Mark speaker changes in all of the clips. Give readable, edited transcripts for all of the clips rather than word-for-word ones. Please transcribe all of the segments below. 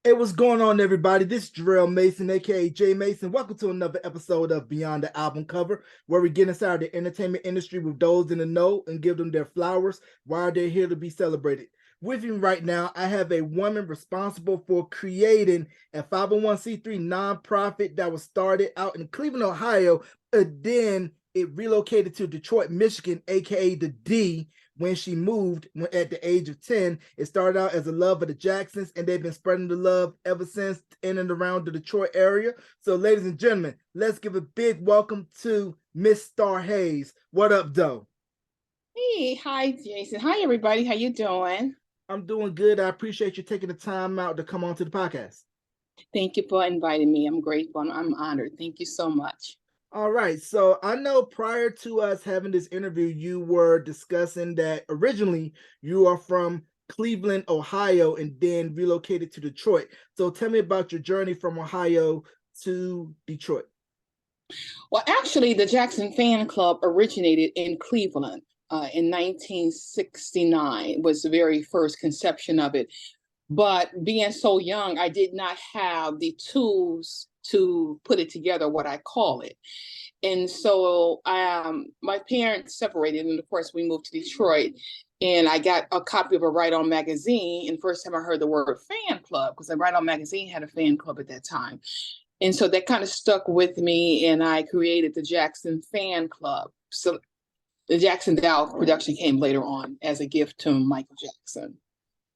Speaker 1: Hey, what's going on, everybody? This is Jarrell Mason, aka Jay Mason. Welcome to another episode of Beyond the Album Cover, where we get inside the entertainment industry with those in the know and give them their flowers while they're here to be celebrated. With me right now, I have a woman responsible for creating a 501c3 nonprofit that was started out in Cleveland, Ohio, and then it relocated to Detroit, Michigan, aka the D, when she moved at the age of 10. It started out as a love of the Jacksons, and they've been spreading the love ever since in and around the Detroit area. So, ladies and gentlemen, let's give a big welcome to Miss Starr Hayes. What up, Doe?
Speaker 2: Hey, hi Jason. Hi everybody. How you doing?
Speaker 1: I'm doing good. I appreciate you taking the time out to come on to the podcast.
Speaker 2: Thank you for inviting me. I'm grateful. I'm honored. Thank you so much.
Speaker 1: All right. So I know prior to us having this interview, you were discussing that originally you are from Cleveland, Ohio, and then relocated to Detroit. So tell me about your journey from Ohio to Detroit.
Speaker 2: Well, actually, the Jackson Fan Club originated in Cleveland in 1969. Was the very first conception of it. But being so young, I did not have the tools to put it together, what I call it. And so my parents separated, and of course, we moved to Detroit. And I got a copy of a Right On magazine. And first time I heard the word fan club, because the Right On magazine had a fan club at that time. And so that kind of stuck with me, and I created the Jackson Fan Club. So the Jackson Dow production came later on as a gift to Michael Jackson.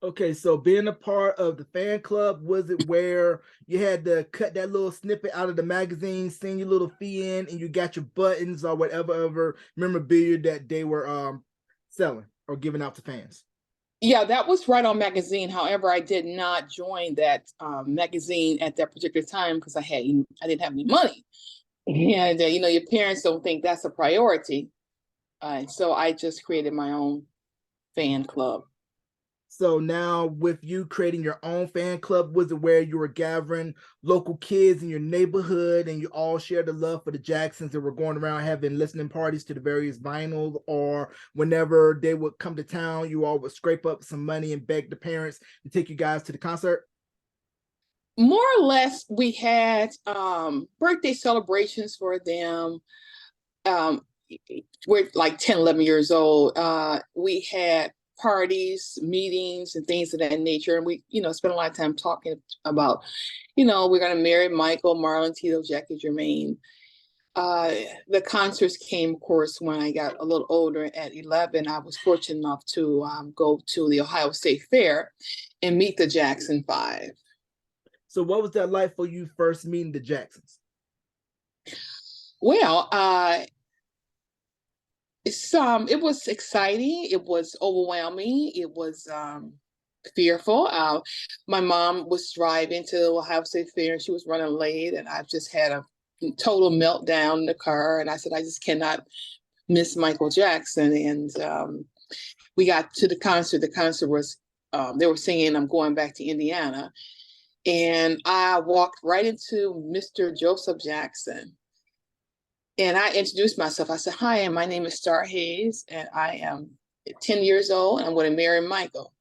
Speaker 1: Okay, so being a part of the fan club, was it where you had to cut that little snippet out of the magazine, send your little fee in, and you got your buttons or whatever memorabilia that they were selling or giving out to fans?
Speaker 2: Yeah, that was Right On magazine. However, I did not join that magazine at that particular time because I didn't have any money, and your parents don't think that's a priority. So I just created my own fan club.
Speaker 1: So now with you creating your own fan club, was it where you were gathering local kids in your neighborhood and you all shared the love for the Jacksons and were going around having listening parties to the various vinyls, or whenever they would come to town, you all would scrape up some money and beg the parents to take you guys to the concert?
Speaker 2: More or less, we had birthday celebrations for them. Um, we're like 10, 11 years old. We had parties, meetings, and things of that nature. And we, spent a lot of time talking about, we're going to marry Michael, Marlon, Tito, Jackie, Jermaine. The concerts came, of course, when I got a little older at 11. I was fortunate enough to go to the Ohio State Fair and meet the Jackson Five.
Speaker 1: So what was that like for you first meeting the Jacksons?
Speaker 2: Well, it was exciting. It was overwhelming. It was fearful. My mom was driving to Ohio State Fair and she was running late, and I just had a total meltdown in the car. And I said, I just cannot miss Michael Jackson. And we got to the concert. The concert was they were singing "I'm Going Back to Indiana," and I walked right into Mr. Joseph Jackson. And I introduced myself. I said, hi, my name is Starr Hayes, and I am 10 years old, and I'm going to marry Michael.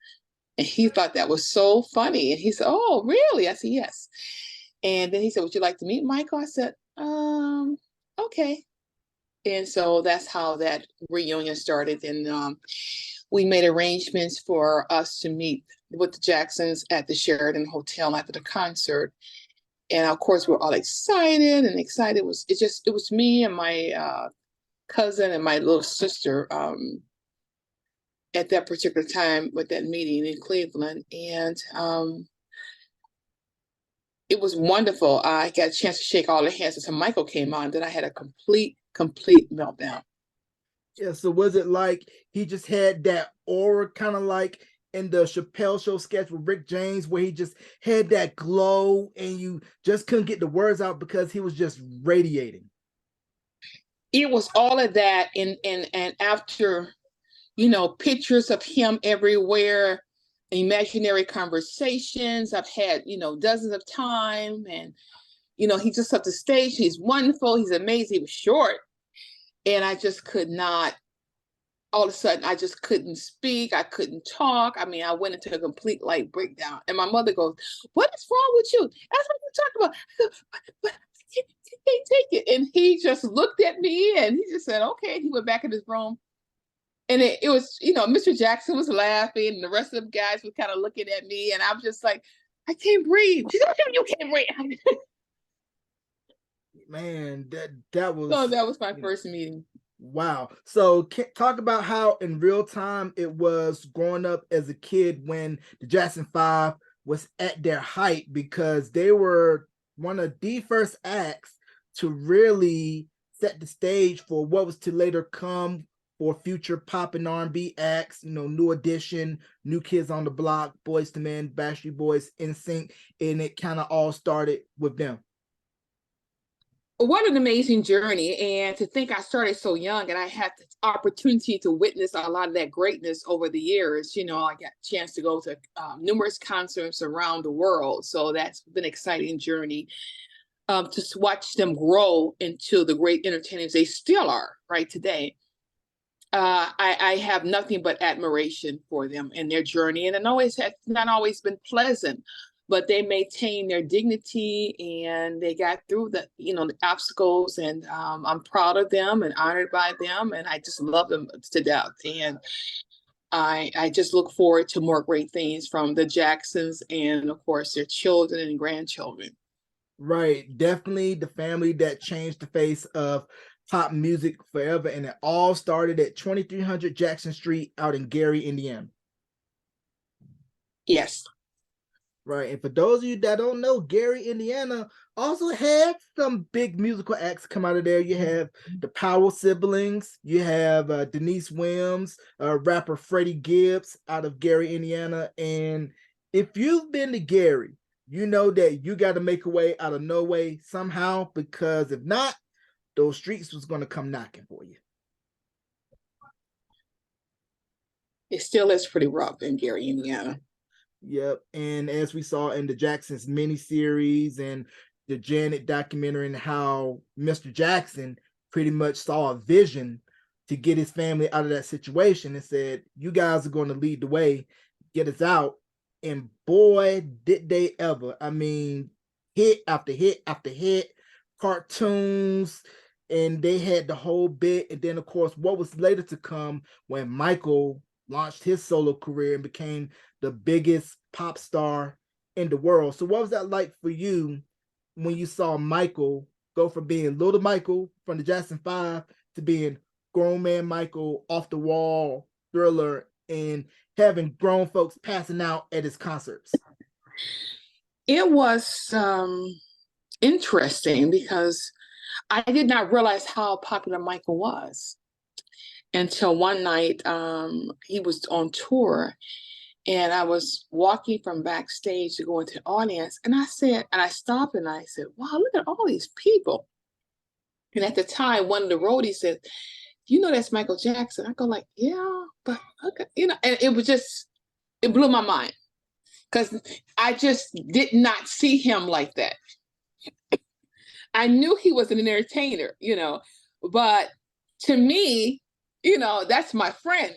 Speaker 2: And he thought that was so funny. And he said, oh, really? I said, yes. And then he said, would you like to meet Michael? I said, okay. And so that's how that reunion started. And we made arrangements for us to meet with the Jacksons at the Sheraton Hotel after the concert. And of course, we're all excited and excited. It was me and my cousin and my little sister at that particular time with that meeting in Cleveland. And it was wonderful. I got a chance to shake all the hands until Michael came on. Then I had a complete meltdown.
Speaker 1: Yeah, so was it like he just had that aura, kind of like in the Chappelle Show sketch with Rick James, where he just had that glow and you just couldn't get the words out because he was just radiating?
Speaker 2: It was all of that. And after, pictures of him everywhere, imaginary conversations I've had, dozens of times. And, he just up the stage. He's wonderful. He's amazing. He was short. And I just could not all of a sudden I just couldn't speak. I couldn't talk. I mean, I went into a complete like breakdown. And my mother goes, "What is wrong with you? That's what you talking about." I go, but I can't take it. And he just looked at me and he just said, "Okay." He went back in his room. And it was, Mr. Jackson was laughing, and the rest of the guys were kind of looking at me, and I'm just like, "I can't breathe." She said, "You can't breathe."
Speaker 1: Man, that
Speaker 2: So
Speaker 1: was
Speaker 2: that was my first meeting.
Speaker 1: wow. So talk about how in real time it was growing up as a kid when the Jackson 5 was at their height, because they were one of the first acts to really set the stage for what was to later come for future pop and R&B acts, New Edition, New Kids on the Block, Boyz II Men, Backstreet Boys, NSYNC, and it kind of all started with them.
Speaker 2: What an amazing journey. And to think I started so young and I had the opportunity to witness a lot of that greatness over the years. I got a chance to go to numerous concerts around the world. So that's been an exciting journey to watch them grow into the great entertainers they still are right today. I have nothing but admiration for them and their journey. And it always has not always been pleasant, but they maintained their dignity and they got through the obstacles. And I'm proud of them and honored by them. And I just love them to death. And I just look forward to more great things from the Jacksons and, of course, their children and grandchildren.
Speaker 1: Right. Definitely the family that changed the face of pop music forever. And it all started at 2300 Jackson Street out in Gary, Indiana.
Speaker 2: Yes.
Speaker 1: Right. And for those of you that don't know, Gary, Indiana also had some big musical acts come out of there. You have the Powell siblings, you have Denise Williams, rapper Freddie Gibbs out of Gary, Indiana. And if you've been to Gary, you know that you got to make a way out of no way somehow, because if not, those streets was going to come knocking for you.
Speaker 2: It still is pretty rough in Gary, Indiana.
Speaker 1: Yep. And as we saw in the Jacksons miniseries and the Janet documentary, and how Mr. Jackson pretty much saw a vision to get his family out of that situation and said, "You guys are going to lead the way, get us out." And boy, did they ever. I mean, hit after hit after hit, cartoons, and they had the whole bit. And then, of course, what was later to come when Michael launched his solo career and became the biggest pop star in the world. So what was that like for you when you saw Michael go from being little Michael from the Jackson 5 to being grown man Michael, Off the Wall, Thriller, and having grown folks passing out at his concerts?
Speaker 2: It was interesting because I did not realize how popular Michael was until one night he was on tour and I was walking from backstage to go into the audience. And I stopped and I said, "Wow, look at all these people." And at the time, one of the roadies said, "That's Michael Jackson." I go like, "Yeah, but okay." And it blew my mind because I just did not see him like that. I knew he was an entertainer, but to me, that's my friend.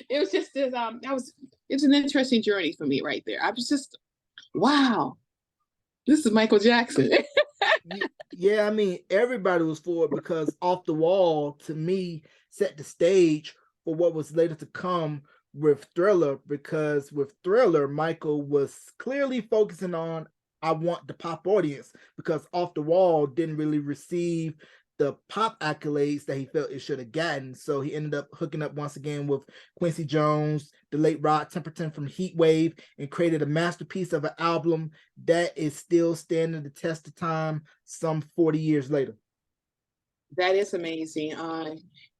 Speaker 2: It was just this, it's an interesting journey for me right there. I was just, wow, this is Michael Jackson.
Speaker 1: Yeah, I mean, everybody was for it, because Off the Wall, to me, set the stage for what was later to come with Thriller, because with Thriller, Michael was clearly focusing on, "I want the pop audience," because Off the Wall didn't really receive the pop accolades that he felt it should have gotten. So he ended up hooking up once again with Quincy Jones, the late Rod Temperton from Heat Wave, and created a masterpiece of an album that is still standing the test of time some 40 years later.
Speaker 2: That is amazing.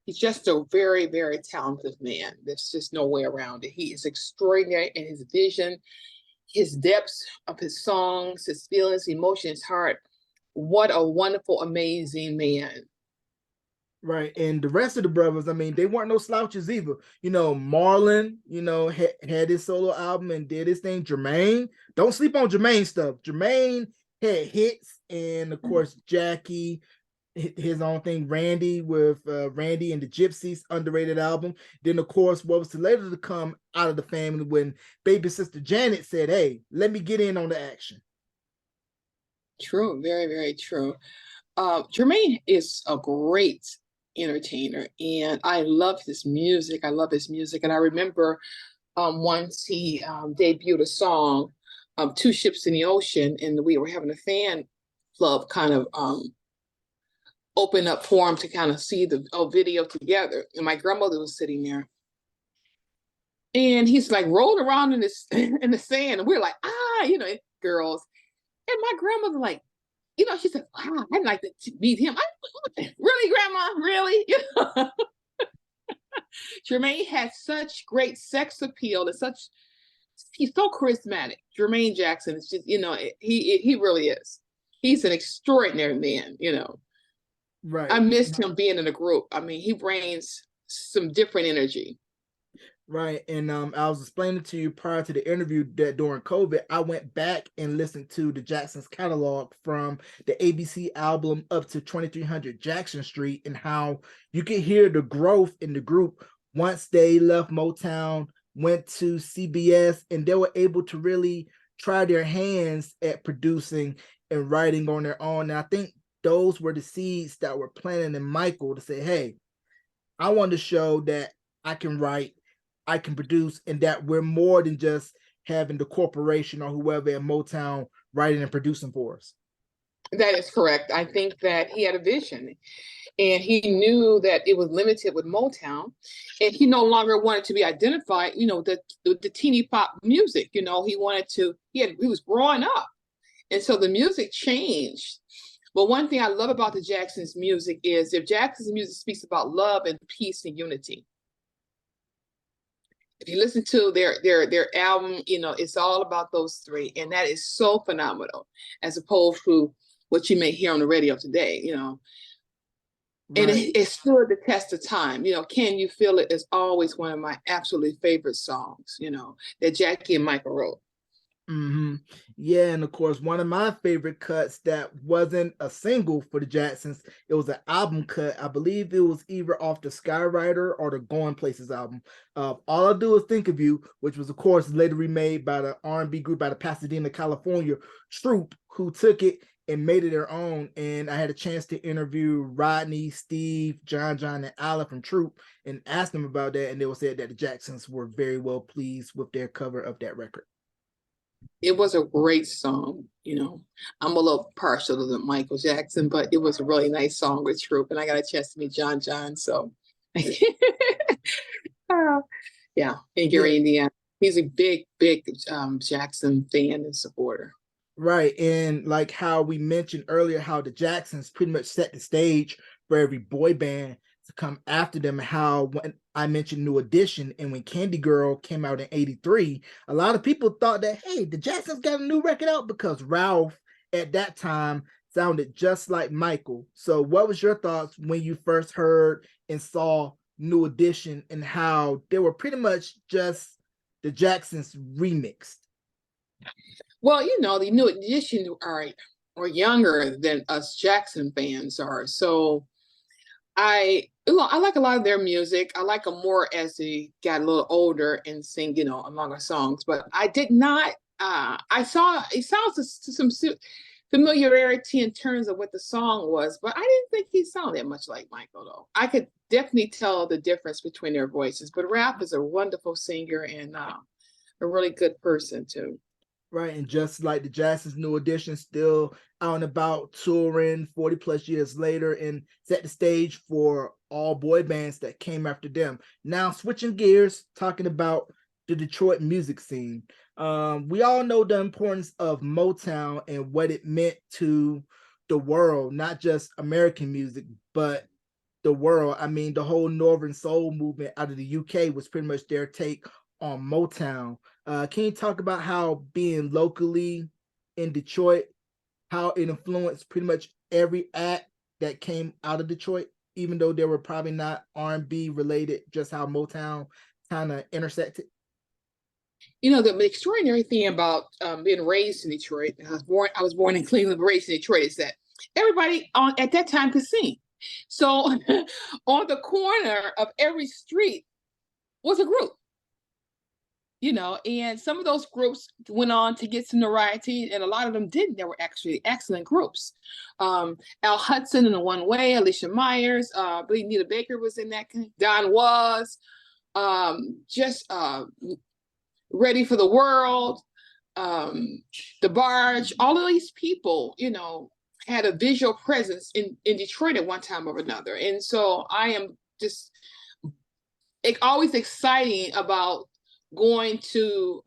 Speaker 2: He's just a very, very talented man. There's just no way around it. He is extraordinary in his vision, his depths of his songs, his feelings, emotions, heart. What a wonderful, amazing man.
Speaker 1: Right. And the rest of the brothers, I mean, they weren't no slouches either. Marlon, had his solo album and did his thing. Jermaine, don't sleep on Jermaine stuff. Jermaine had hits, and of course, Jackie his own thing, Randy with Randy and the Gypsies, underrated album. Then of course, what was later to come out of the family when baby sister Janet said, "Hey, let me get in on the action."
Speaker 2: True, very, very true. Jermaine is a great entertainer, and I love his music. I love his music, and I remember once he debuted a song, Two Ships in the Ocean, and we were having a fan club kind of open up for him to kind of see the video together. And my grandmother was sitting there. And he's like rolling around in this in the sand, and we're like, girls. And my grandmother, like, she said, wow, I'd like to meet him. Really, Grandma? Really? Jermaine had such great sex appeal and he's so charismatic. Jermaine Jackson is just, he really is. He's an extraordinary man.
Speaker 1: Right.
Speaker 2: I missed him being in a group. I mean, he brings some different energy.
Speaker 1: Right. And I was explaining to you prior to the interview that during COVID, I went back and listened to the Jackson's catalog from the ABC album up to 2300 Jackson Street, and how you could hear the growth in the group once they left Motown, went to CBS, and they were able to really try their hands at producing and writing on their own. And I think those were the seeds that were planted in Michael to say, hey, I want to show that I can write, I can produce, and that we're more than just having the corporation or whoever at Motown writing and producing for us.
Speaker 2: That is correct. I think that he had a vision, and he knew that it was limited with Motown, and he no longer wanted to be identified, the teeny pop music. He wanted to. He was growing up, and so the music changed. But one thing I love about the Jackson's music is if Jackson's music speaks about love and peace and unity. If you listen to their album, it's all about those three, and that is so phenomenal, as opposed to what you may hear on the radio today. And
Speaker 1: Right.
Speaker 2: it stood the test of time. Can You Feel It is always one of my absolutely favorite songs. That Jackie and Michael wrote.
Speaker 1: Mm-hmm. Yeah, and of course, one of my favorite cuts that wasn't a single for the Jacksons, it was an album cut. I believe it was either off the Skywriter or the Going Places album. All I Do Is Think of You, which was, of course, later remade by the R&B group out of Pasadena, California, Troop, who took it and made it their own. And I had a chance to interview Rodney, Steve, John, and Alan from Troop and asked them about that. And they were said that the Jacksons were very well pleased with their cover of that record.
Speaker 2: It was a great song. I'm a little partial to Michael Jackson, but it was a really nice song with Troop, and I got a chance to meet John, so yeah, in Gary, Indiana. He's a big Jackson fan and supporter.
Speaker 1: Right. And like how we mentioned earlier, how the Jacksons pretty much set the stage for every boy band to come after them. How when I mentioned New Edition and when Candy Girl came out in 83, a lot of people thought that, hey, the Jacksons got a new record out because Ralph at that time sounded just like Michael. So what was your thoughts when you first heard and saw New Edition and how they were pretty much just the Jacksons remixed?
Speaker 2: Well, the New Edition are younger than us Jackson fans are. So I like a lot of their music. I like them more as they got a little older and sing, longer songs. But I did not. I saw it sounds to some familiarity in terms of what the song was, but I didn't think he sounded much like Michael, though. I could definitely tell the difference between their voices. But Ralph is a wonderful singer and a really good person too.
Speaker 1: Right, and just like the Jacksons, New Edition still out and about touring 40 plus years later and set the stage for all boy bands that came after them. Now switching gears, talking about the Detroit music scene. We all know the importance of Motown and what it meant to the world, not just American music, but the world. I mean, the whole Northern Soul movement out of the UK was pretty much their take on Motown. Can you talk about how being locally in Detroit, how it influenced pretty much every act that came out of Detroit, even though they were probably not R&B related, just how Motown kind of intersected?
Speaker 2: The extraordinary thing about being raised in Detroit, I was born in Cleveland, raised in Detroit, is that everybody on at that time could sing. So on the corner of every street was a group, and some of those groups went on to get some notoriety, and a lot of them didn't. They were actually excellent groups. Al Hudson in the One Way, Alicia Myers, I believe Nita Baker was in that. Don Was, just Ready for the World, the Barge. All of these people, had a visual presence in Detroit at one time or another. And so I am just always exciting about going to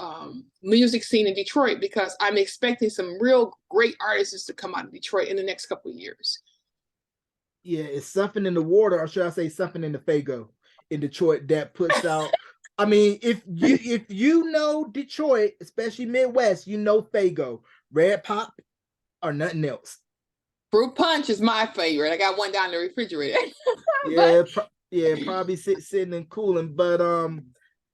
Speaker 2: music scene in Detroit, because I'm expecting some real great artists to come out of Detroit in the next couple of years.
Speaker 1: Yeah, it's something in the water, or should I say something in the Fago in Detroit that puts out. I mean, if you know Detroit, especially Midwest, you know Fago, Red Pop, or nothing else.
Speaker 2: Fruit Punch is my favorite. I got one down in the refrigerator.
Speaker 1: Yeah, probably sitting and cooling. But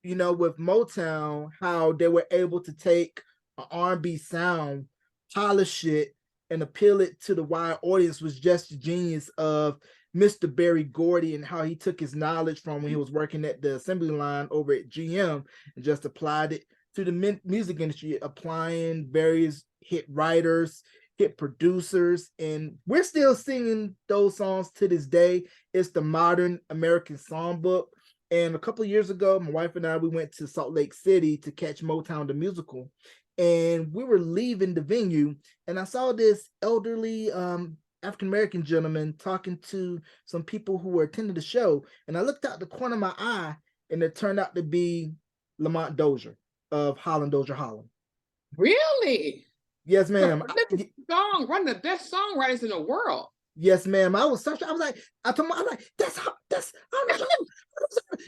Speaker 1: with Motown, how they were able to take an R&B sound, polish it, and appeal it to the wide audience was just the genius of Mr. Berry Gordy, and how he took his knowledge from when he was working at the assembly line over at GM and just applied it to the music industry, applying various hit writers, hit producers, and we're still singing those songs to this day. It's the modern American songbook. And a couple of years ago, my wife and I, we went to Salt Lake City to catch Motown the musical, and we were leaving the venue, and I saw this elderly African-American gentleman talking to some people who were attending the show, and I looked out the corner of my eye, and it turned out to be Lamont Dozier of Holland Dozier Holland.
Speaker 2: Really?
Speaker 1: Yes, ma'am.
Speaker 2: One of the best songwriters in the world.
Speaker 1: Yes, ma'am. I was told my, I'm like, that's, I don't know.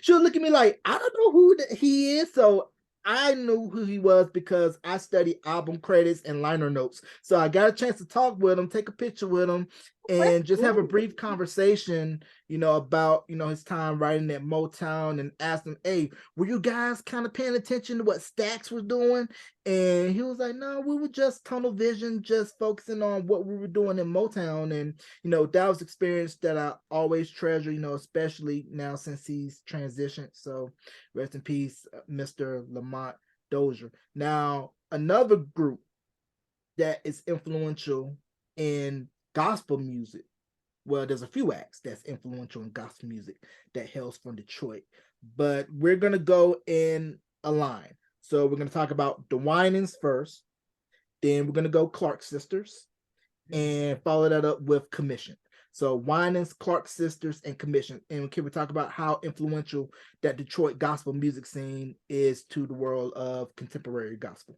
Speaker 1: She would look at me like, I don't know who he is. So I knew who he was because I studied album credits and liner notes. So I got a chance to talk with him, take a picture with him, and just have a brief conversation, about, his time writing at Motown, and asked him, hey, were you guys kind of paying attention to what Stax was doing? And he was like, no, we were just tunnel vision, just focusing on what we were doing in Motown. And, that was experience that I always treasure, especially now since he's transitioned. So rest in peace, Mr. Lamont Dozier. Now, another group that is influential in gospel music. Well, there's a few acts that's influential in gospel music that hails from Detroit, but we're going to go in a line. So we're going to talk about the Winans first, then we're going to go Clark Sisters, and follow that up with Commission. So Winans, Clark Sisters, and Commission. And can we talk about how influential that Detroit gospel music scene is to the world of contemporary gospel?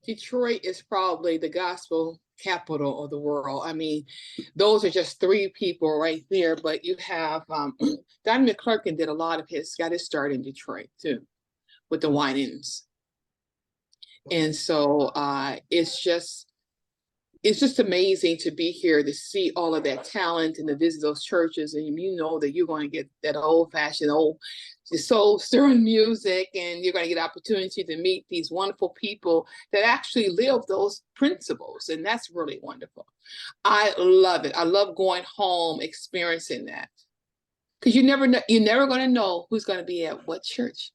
Speaker 2: Detroit is probably the gospel capital of the world. I mean, those are just three people right there, but you have Donnie McClurkin got his start in Detroit too, with the Winans. And so it's just amazing to be here to see all of that talent and to visit those churches, and you know that you're going to get that old-fashioned, soul-stirring music, and you're going to get opportunity to meet these wonderful people that actually live those principles, and that's really wonderful. I love it. I love going home, experiencing that, because you're never going to know who's going to be at what church.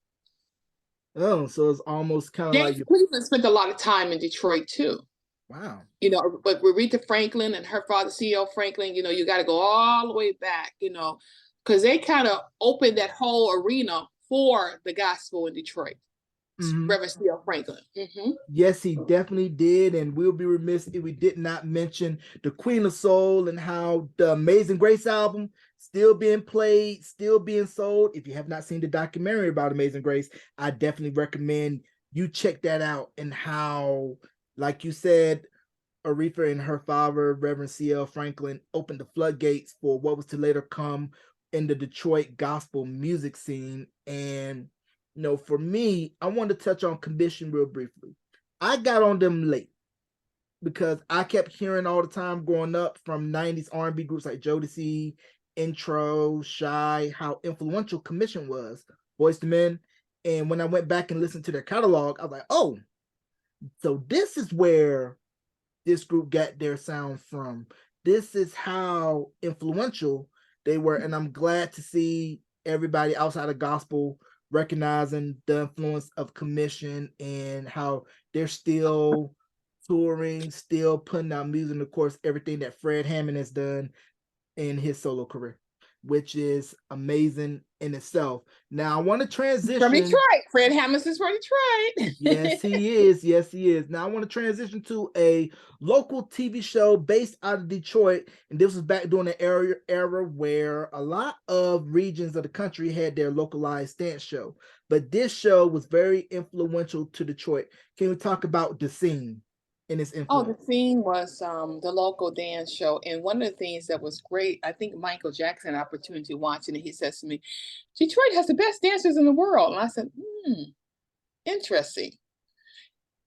Speaker 1: Oh, so it's almost kind of like
Speaker 2: Cleveland spent a lot of time in Detroit too.
Speaker 1: Wow.
Speaker 2: But Aretha Franklin and her father, C.L. Franklin, you got to go all the way back, because they kind of opened that whole arena for the gospel in Detroit. Mm-hmm. Reverend C.L. Franklin. Mm-hmm.
Speaker 1: Yes, he definitely did. And we'll be remiss if we did not mention the Queen of Soul and how the Amazing Grace album still being played, still being sold. If you have not seen the documentary about Amazing Grace, I definitely recommend you check that out, and how, like you said, Aretha and her father, Reverend C.L. Franklin, opened the floodgates for what was to later come in the Detroit gospel music scene. And, for me, I want to touch on Commission real briefly. I got on them late because I kept hearing all the time growing up from 90s R&B groups like Jodeci, Intro, Shy, how influential Commission was, Boyz II Men. And when I went back and listened to their catalog, I was like, oh, so this is where this group got their sound from. this is how influential they were. And I'm glad to see everybody outside of gospel recognizing the influence of commission and how they're still touring, still putting out music. And of course, everything that Fred Hammond has done in his solo career, which is amazing in itself. Now I want to
Speaker 2: From
Speaker 1: transition.
Speaker 2: Detroit. Fred Hammond is from Detroit.
Speaker 1: Yes, he is. Yes, he is. Now I want to transition to a local TV show based out of Detroit, and this was back during the era where a lot of regions of the country had their localized dance show. But this show was very influential to Detroit. Can we talk about the scene and its
Speaker 2: Oh,
Speaker 1: influence?
Speaker 2: the theme was the local dance show. And one of the things that was great, I think Michael Jackson had an opportunity watching it. He says to me, Detroit has the best dancers in the world. And I said, interesting.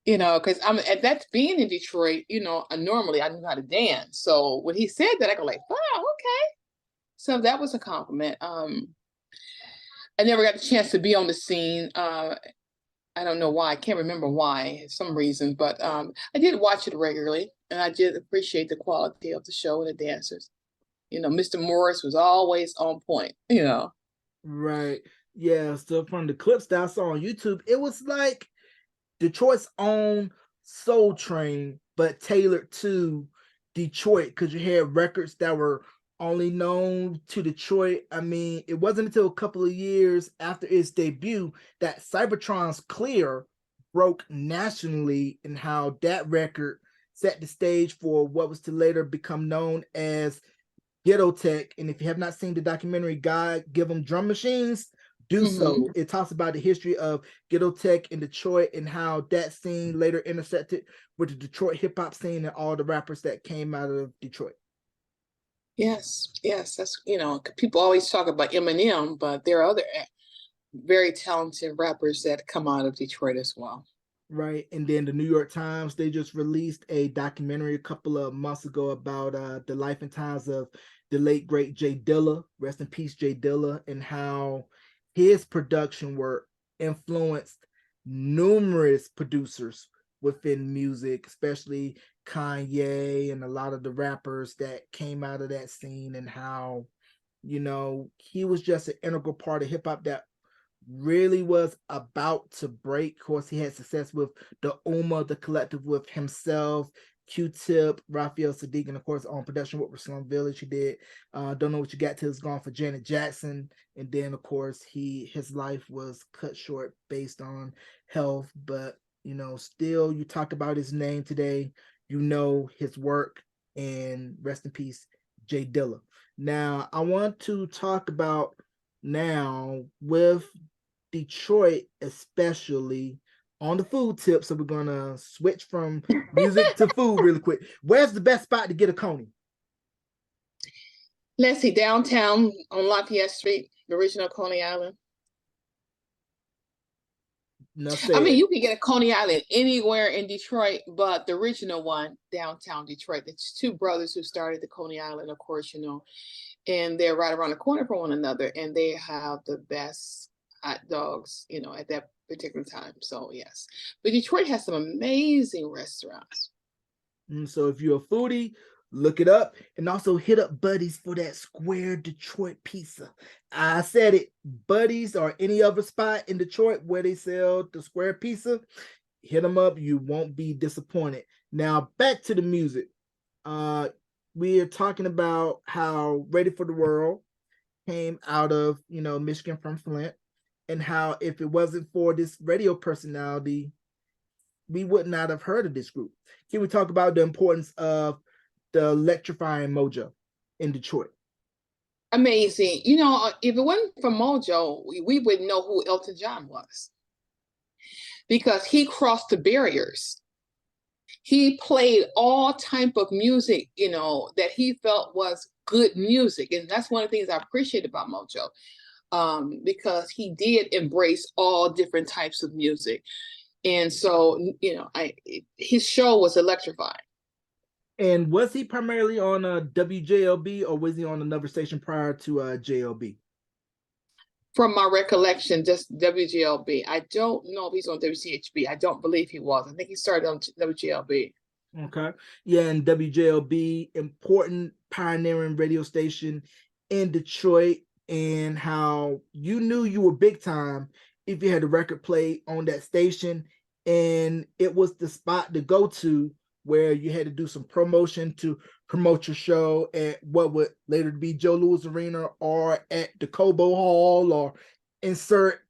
Speaker 2: Because I'm at that being in Detroit, normally I knew how to dance. So when he said that, I go like, wow, okay. So that was a compliment. I never got the chance to be on the scene. I don't know why. I can't remember why, some reason, but I did watch it regularly, and I did appreciate the quality of the show and the dancers. Mr. Morris was always on point.
Speaker 1: Right. Yeah. So from the clips that I saw on YouTube, it was like Detroit's own Soul Train, but tailored to Detroit because you had records that were only known to Detroit. I mean, it wasn't until a couple of years after its debut that Cybertron's Clear broke nationally, and how that record set the stage for what was to later become known as Ghetto Tech. And if you have not seen the documentary God Give Them Drum Machines, do so. It talks about the history of Ghetto Tech in Detroit and how that scene later intersected with the Detroit hip hop scene and all the rappers that came out of Detroit.
Speaker 2: Yes, yes, that's people always talk about Eminem, but there are other very talented rappers that come out of Detroit as well.
Speaker 1: Right. And then the New York Times, they just released a documentary a couple of months ago about the life and times of the late great Jay Dilla, rest in peace, Jay Dilla, and how his production work influenced numerous producers within music, especially Kanye and a lot of the rappers that came out of that scene, and how, he was just an integral part of hip hop that really was about to break. Of course, he had success with the the collective with himself, Q-Tip, Raphael Sadiq, and of course on production with Slum Village. He did Don't Know What You Got Till It's Gone for Janet Jackson. And then of course his life was cut short based on health. But still you talk about his name today, his work, and rest in peace, Jay Dilla. Now I want to talk about now with Detroit, especially on the food tip. So we're gonna switch from music to food really quick. Where's the best spot to get a coney?
Speaker 2: Let's see, downtown on Lafayette Street, the original Coney Island. I mean, you can get a Coney Island anywhere in Detroit, but the original one, downtown Detroit, it's two brothers who started the Coney Island, of course, and they're right around the corner from one another, and they have the best hot dogs, at that particular time. So yes, but Detroit has some amazing restaurants.
Speaker 1: So if you're a foodie, look it up, and also hit up Buddy's for that square Detroit pizza. I said it, Buddy's or any other spot in Detroit where they sell the square pizza, hit them up. You won't be disappointed. Now back to the music. We are talking about how Ready for the World came out of Michigan from Flint, and how if it wasn't for this radio personality, we would not have heard of this group. Can we talk about the importance of the electrifying mojo in Detroit?
Speaker 2: Amazing. If it wasn't for Mojo, we wouldn't know who Elton John was, because he crossed the barriers. He played all type of music, that he felt was good music. And that's one of the things I appreciate about Mojo, because he did embrace all different types of music. And so, his show was electrifying.
Speaker 1: And was he primarily on WJLB, or was he on another station prior to JLB?
Speaker 2: From my recollection, just WGLB. I don't know if he's on WCHB. I don't believe he was. I think he started on WGLB.
Speaker 1: Okay. Yeah, and WJLB, important pioneering radio station in Detroit, and how you knew you were big time if you had a record play on that station. And it was the spot to go to where you had to do some promotion to promote your show at what would later be Joe Louis Arena or at the Cobo Hall or insert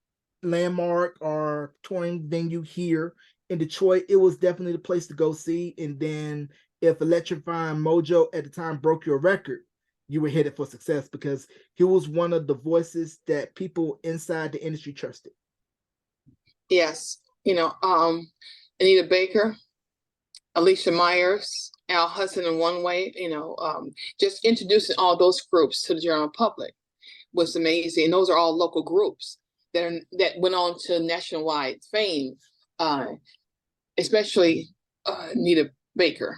Speaker 1: landmark or touring venue here in Detroit. It was definitely the place to go see. And then if Electrifying Mojo at the time broke your record, you were headed for success because he was one of the voices that people inside the industry trusted.
Speaker 2: Yes, Anita Baker, Alicia Myers, Al Hudson in One Way, just introducing all those groups to the general public was amazing. And those are all local groups that went on to nationwide fame, especially Anita Baker.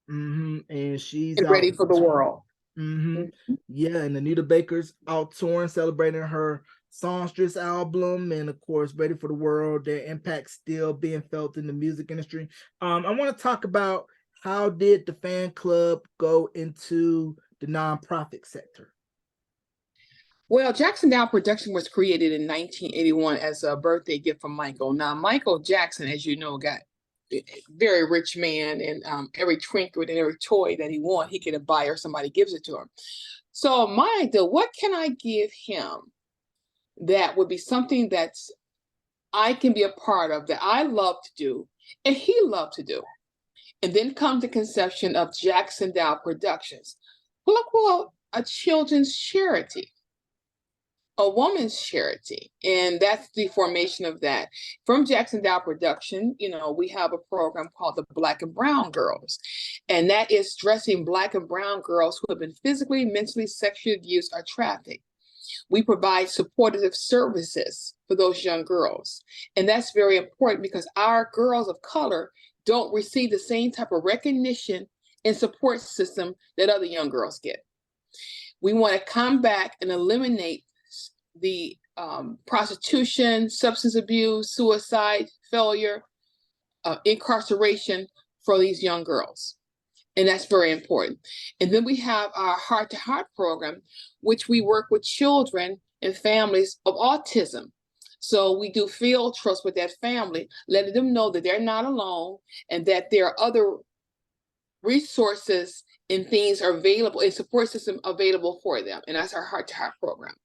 Speaker 1: And she's
Speaker 2: and
Speaker 1: out.
Speaker 2: Ready for the World.
Speaker 1: Yeah, and Anita Baker's out touring, celebrating her songstress album, and of course, Ready for the World. Their impact still being felt in the music industry. I want to talk about how did the fan club go into the nonprofit sector?
Speaker 2: Well, Jackson Dow Production was created in 1981 as a birthday gift from Michael. Now, Michael Jackson, as you know, got a very rich man, and every trinket and every toy that he wants, he can buy or somebody gives it to him. So my idea, what can I give him that would be something that's I can be a part of, that I love to do and he loved to do? And then come the conception of Jackson Dow Productions. Well, a children's charity, a woman's charity. And that's the formation of that. From Jackson Dow Production, we have a program called the Black and Brown Girls. And that is dressing Black and Brown girls who have been physically, mentally, sexually abused, or trafficked. We provide supportive services for those young girls. And that's very important because our girls of color don't receive the same type of recognition and support system that other young girls get. We want to combat and eliminate the prostitution, substance abuse, suicide, failure, incarceration for these young girls. And that's very important. And then we have our Heart to Heart program, which we work with children and families of autism. So we do field trips with that family, letting them know that they're not alone and that there are other resources and things are available, and support system available for them. And that's our Heart to Heart program.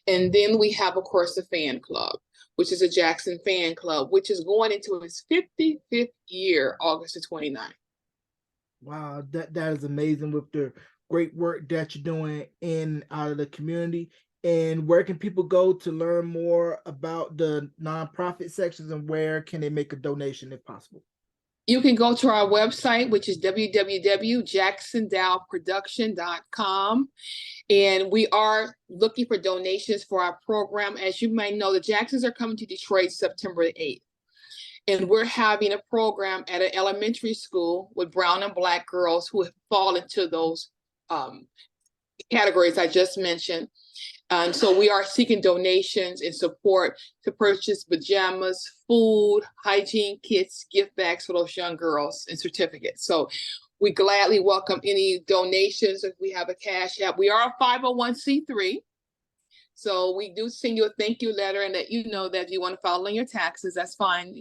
Speaker 2: And then we have, of course, the fan club, which is a Jackson fan club, which is going into its 55th year, August the 29th.
Speaker 1: Wow, that is amazing with the great work that you're doing in out of the community. And where can people go to learn more about the nonprofit sections, and where can they make a donation if possible?
Speaker 2: You can go to our website, which is www.jacksondowproduction.com. And we are looking for donations for our program. As you may know, the Jacksons are coming to Detroit September 8th. And we're having a program at an elementary school with brown and Black girls who fall into those categories I just mentioned. And so we are seeking donations and support to purchase pajamas, food, hygiene kits, gift bags for those young girls, and certificates. So we gladly welcome any donations. If we have a cash app, we are a 501c3. So we do send you a thank you letter, and that that if you want to file on your taxes, that's fine,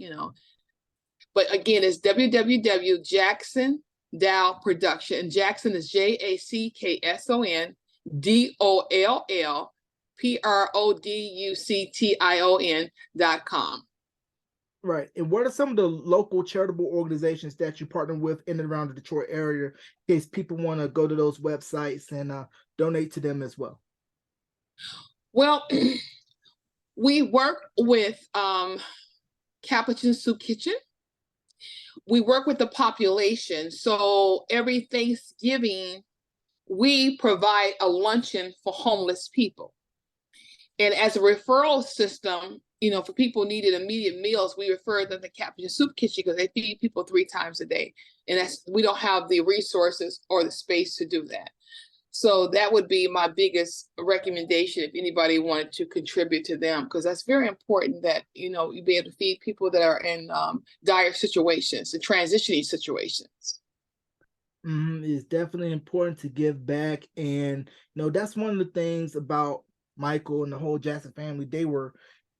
Speaker 2: But again, it's www.Jackson Dow Production. And Jackson is JacksonDollProduction.com.
Speaker 1: Right. And what are some of the local charitable organizations that you partner with in and around the Detroit area, in case people want to go to those websites and donate to them as well?
Speaker 2: Well, we work with Capuchin Soup Kitchen. We work with the population. So every Thanksgiving, we provide a luncheon for homeless people. And as a referral system, for people who needed immediate meals, we refer them to Capuchin Soup Kitchen because they feed people 3 times a day. And we don't have the resources or the space to do that. So that would be my biggest recommendation if anybody wanted to contribute to them, because that's very important that, you know, you be able to feed people that are in dire situations and transitioning situations.
Speaker 1: It's definitely important to give back. And, you know, that's one of the things about Michael and the whole Jackson family. They were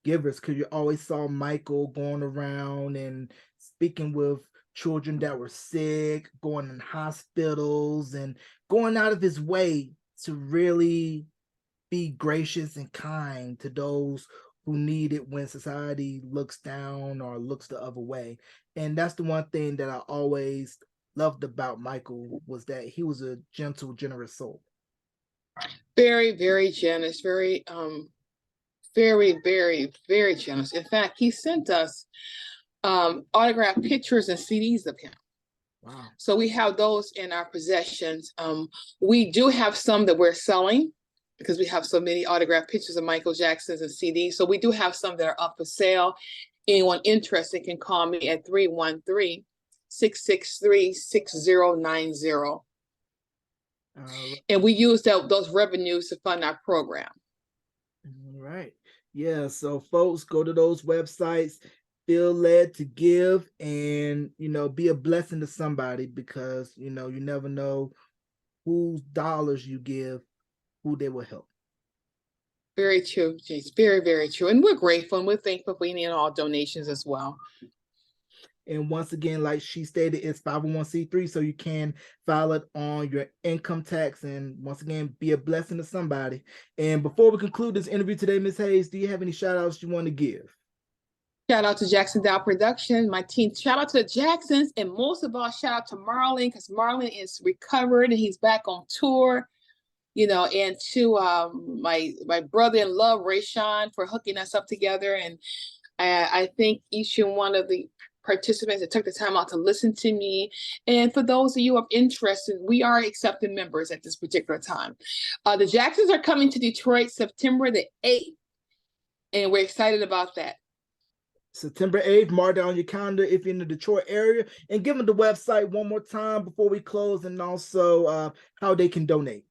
Speaker 1: givers, because you always saw Michael going around and speaking with children that were sick, going in hospitals, and going out of his way to really be gracious and kind to those who need it when society looks down or looks the other way. And that's the one thing that I always loved about Michael, was that he was a gentle, generous soul.
Speaker 2: Very, very generous, very, very, very generous. In fact, he sent us autographed pictures and CDs of him.
Speaker 1: Wow.
Speaker 2: So we have those in our possessions. We do have some that we're selling because we have so many autographed pictures of Michael Jackson's and CDs. So we do have some that are up for sale. Anyone interested can call me at 313-663-6090. And we use those revenues to fund our program.
Speaker 1: All right. Yeah. So folks, go to those websites, feel led to give, and, you know, be a blessing to somebody, because, you know, you never know whose dollars you give, who they will help.
Speaker 2: Very true, Jace. Very, very true. And we're grateful and we're thankful for any and all donations as well.
Speaker 1: And once again, like she stated, it's 501c3, so you can file it on your income tax. And once again, be a blessing to somebody. And before we conclude this interview today, Ms. Hayes, do you have any shout outs you want to give?
Speaker 2: Shout out to Jackson Dow Production, my team. Shout out to the Jacksons, and most of all, shout out to Marlon, because Marlon is recovered and he's back on tour. You know, and to my brother-in-law, Rayshawn, for hooking us up together. And I thank each and one of the participants that took the time out to listen to me. And for those of you of interest, we are accepting members at this particular time. The Jacksons are coming to Detroit September the 8th, and we're excited about that.
Speaker 1: September 8th, mark down your calendar if you're in the Detroit area, and give them the website one more time before we close, and also how they can donate.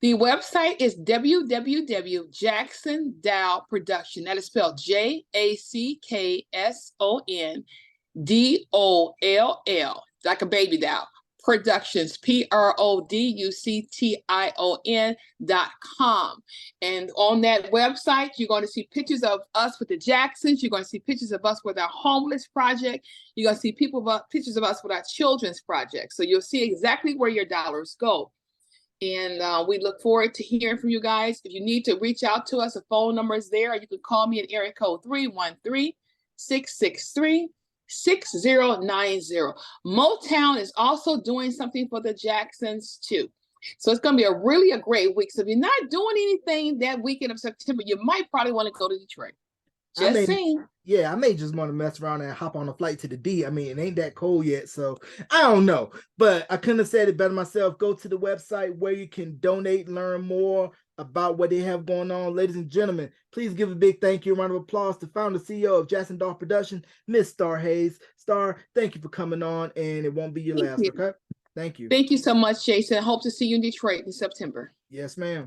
Speaker 2: The website is www.jacksondow Production. That is spelled JACKSONDOLL, like a baby doll. Productions, PRODUCTION.com. And on that website, you're going to see pictures of us with the Jacksons. You're going to see pictures of us with our homeless project. You're going to see pictures of us with our children's project. So you'll see exactly where your dollars go. And we look forward to hearing from you guys. If you need to reach out to us, the phone number is there. You can call me at area code 313-663-6090. Motown is also doing something for the Jacksons too. So it's going to be a great week. So if you're not doing anything that weekend of September, you might probably want to go to Detroit. Just saying.
Speaker 1: Yeah, I may just want to mess around and hop on a flight to the D. I mean, it ain't that cold yet, so I don't know. But I couldn't have said it better myself. Go to the website where you can donate, learn more about what they have going on. Ladies and gentlemen, please give a big thank you, a round of applause to founder CEO of Jackson Doll Production, Miss Starr Hayes. Starr, thank you for coming on, and it won't be your last, okay? Thank you.
Speaker 2: Thank you so much, Jason. I hope to see you in Detroit in September.
Speaker 1: Yes, ma'am.